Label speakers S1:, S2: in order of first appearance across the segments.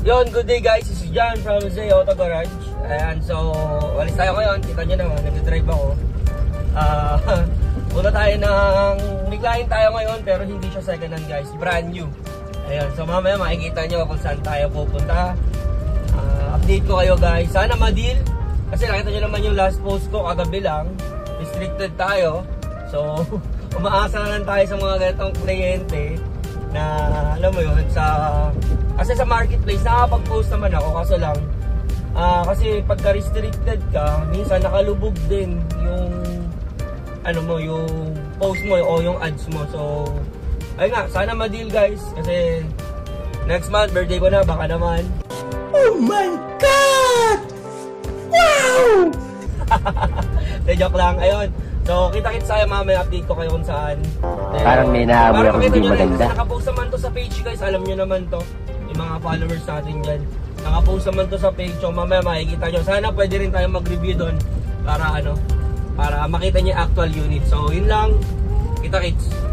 S1: Yon, good day guys, this is John from Zay Auto Garage. Ayan, so walis tayo ngayon, kita nyo naman, nag-drive ako. Punta tayo ng, biglahin tayo ngayon pero hindi siya second hand guys, brand new. Ayan, so mamaya makikita nyo kung saan tayo pupunta. Update ko kayo guys, sana ma-deal. Kasi nakita nyo naman yung last post ko kagabi lang, restricted tayo. So umaasa na lang tayo sa mga ganitong kliyente na alam mo yun, kasi sa marketplace nakapag-post naman ako, kaso lang kasi pagka restricted ka minsan nakalubog din yung ano mo, yung post mo o yung ads mo. So ayun nga, sana ma-deal guys kasi next month birthday ko na, baka naman. Oh my god, wow. Joke lang, ayun. So, kita-kits tayo mamaya, update ko kayo kung saan.
S2: Parang may naamoy ako hindi maganda.
S1: Nakapost naman to sa page guys, alam nyo naman to. Yung mga followers natin dyan. Nakapost naman to sa page, so mamaya makikita nyo. Sana pwede rin tayo mag-review doon para para makita nyo yung actual unit. So, yun lang. Kita-kits.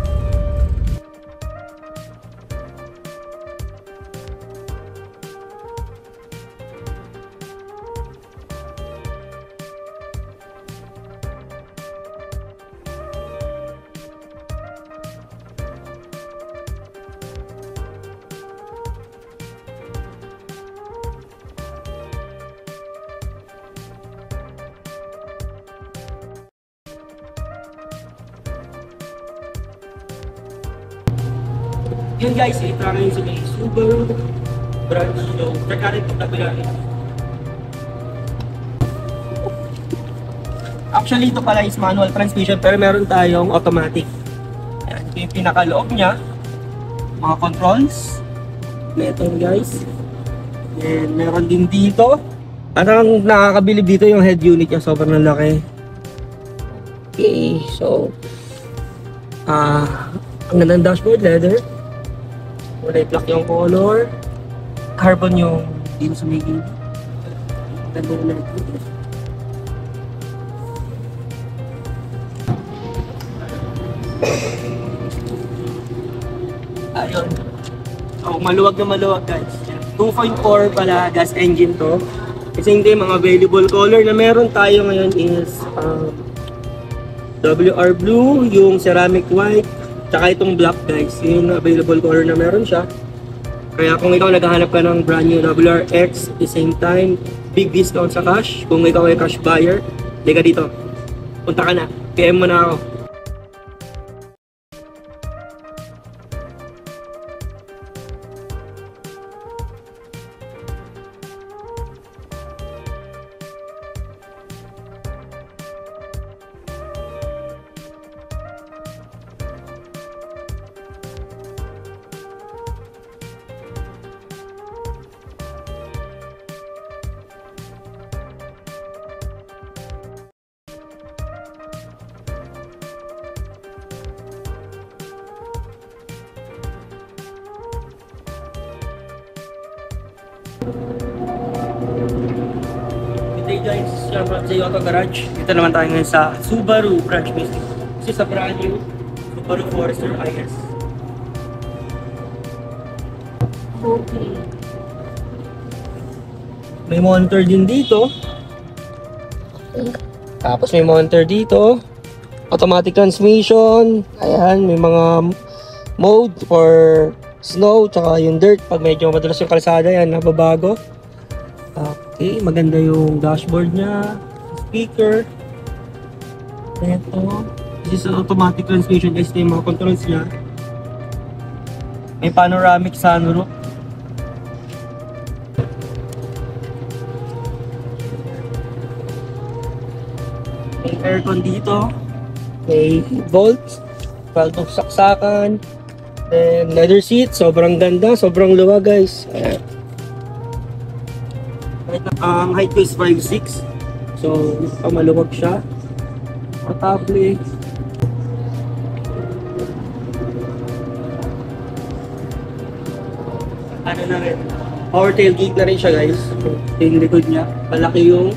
S1: Yun guys, ito na yun sa may Subaru branch. So, check natin kung tabi natin. Actually, ito pala is manual transmission pero meron tayong automatic. Ayan, ito yung pinakaloob niya. Mga controls. Ito guys. And meron din dito. Parang nakakabilib dito yung head unit niya. Sobrang laki. Okay, so ang gandang dashboard, leather. Kulay black yung color. Carbon yung dito sa may gilid. Ganda na natin. Ayun. So, maluwag na maluwag guys. 2.4 pala gas engine to. Kasi hindi, mga available color na meron tayo ngayon is WR blue, yung ceramic white, tsaka itong black guys, yung available color na meron siya. Kaya kung ikaw naghahanap ka ng brand new WRX, at the same time, big discount sa cash. Kung ikaw ay cash buyer, liga dito. Punta ka na, PM mo na ako. Good day guys, siya from Zay Auto Garage. Dito naman tayo ngayon sa Subaru branch mismo. This is a brand new Subaru Forester IS. Okay. May monitor din dito. Tapos may monitor dito. Automatic transmission. Ayan, may mga mode for snow, tsaka yung dirt. Pag medyo madalas yung kalsada, yan, nababago. Okay, maganda yung dashboard niya. Speaker. Ito. This is an automatic transmission. Guys, yung mga controls niya. May panoramic sunroof. May aircon dito. May bolts. Paltong saksakan. Then leather seat, sobrang ganda, sobrang luwag guys. Ayan. Ang height ko is 5'6". So, maluwag siya. Matable. Ano na rin. Power tailgate na rin siya guys. Yung likod niya. Malaki yung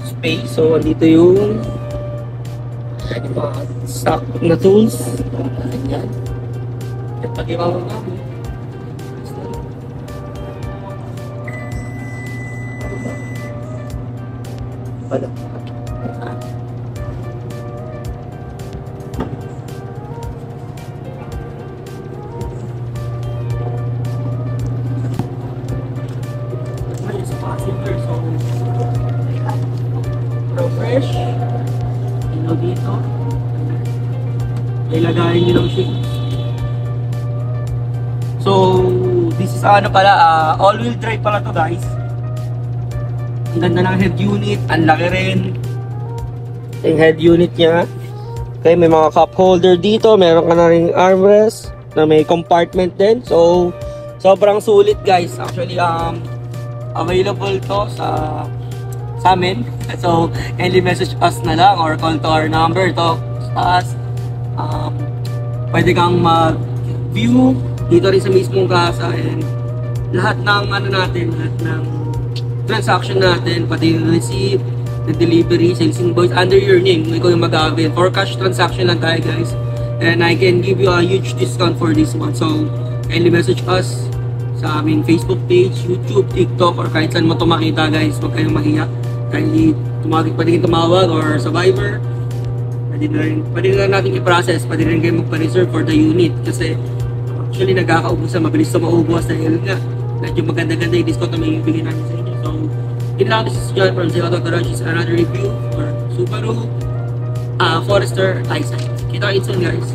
S1: space. So, dito yung stock na tools. Ayan. At pag ibabang namin, Ano? Fresh. Ino dito. Ilagayin nyo lang siya. So, this is ano pala, all-wheel drive pala to guys. Ang ganda ng head unit, ang laki rin. Yung head unit niya. Okay, may mga cup holder dito, meron ka na rin armrest na may compartment din. So, sobrang sulit guys. Actually, available to sa amin. So, kindly message us na lang or call to our number to sa us. Pwede kang mag-view dito rin sa mismong kasa and lahat ng ano natin, lahat ng transaction natin, pati yung receipt, the delivery, sales invoice, under your name, ikaw yung mag-avail. For cash transaction lang tayo guys. And I can give you a huge discount for this one. So, kindly message us sa aming Facebook page, YouTube, TikTok, or kahit saan mo ito makita guys. Huwag kayong mahiya. Kindly pwede kayong tumawag or sa Viber. Pwede na natin i-process. Pwede rin kayo magpa-reserve for the unit. Kasi actually nagkakaubusan. Mabilis na maubos dahil nga medyo maganda-ganda yung discount na may ibigay natin sa inyo. So, yun lang. This is John from Zay Auto Garage. Is another review for Subaru Forester Eyesight. Kita-kits soon guys.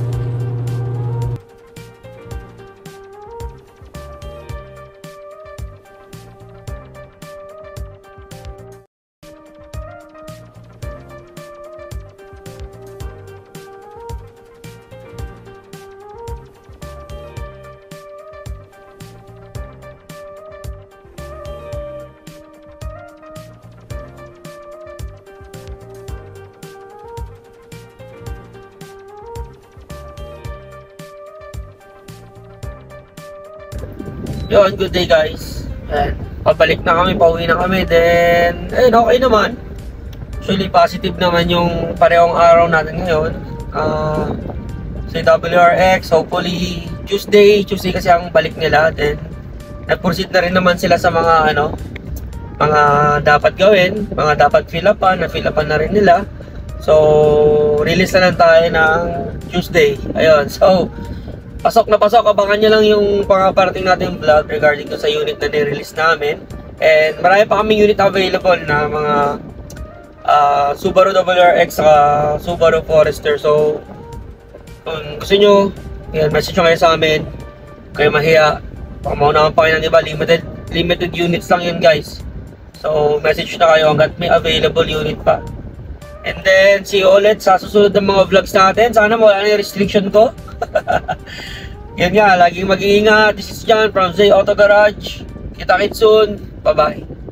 S1: Yun, good day guys. And pabalik na kami, pauwi na kami. Then, ayun, okay naman. Actually, positive naman yung parehong araw natin ngayon. Sa WRX, hopefully Tuesday kasi ang balik nila. Then, nag-proceed na rin naman sila sa mga mga dapat gawin, mga dapat fill upan, na-fill upan na rin nila. So, release na lang tayo ng Tuesday. Ayun, so pasok na pasok, abangan nyo lang yung pangaparating natin yung vlog regarding to sa unit na nirelease namin. And marami pa kaming unit available na mga Subaru WRX sa Subaru Forester. So, kung gusto nyo, yan, message nyo kayo sa amin. Kayo mahiya. Baka maunahan pa kayo ng iba. Limited units lang yun guys. So, message na kayo hanggat may available unit pa. And then, see you ulit sa susunod ng mga vlogs natin. Sana wala na yung restriction ko. Yan nga, laging mag-iingat. This is John from Zay Auto Garage. Kita-kits soon. Bye-bye.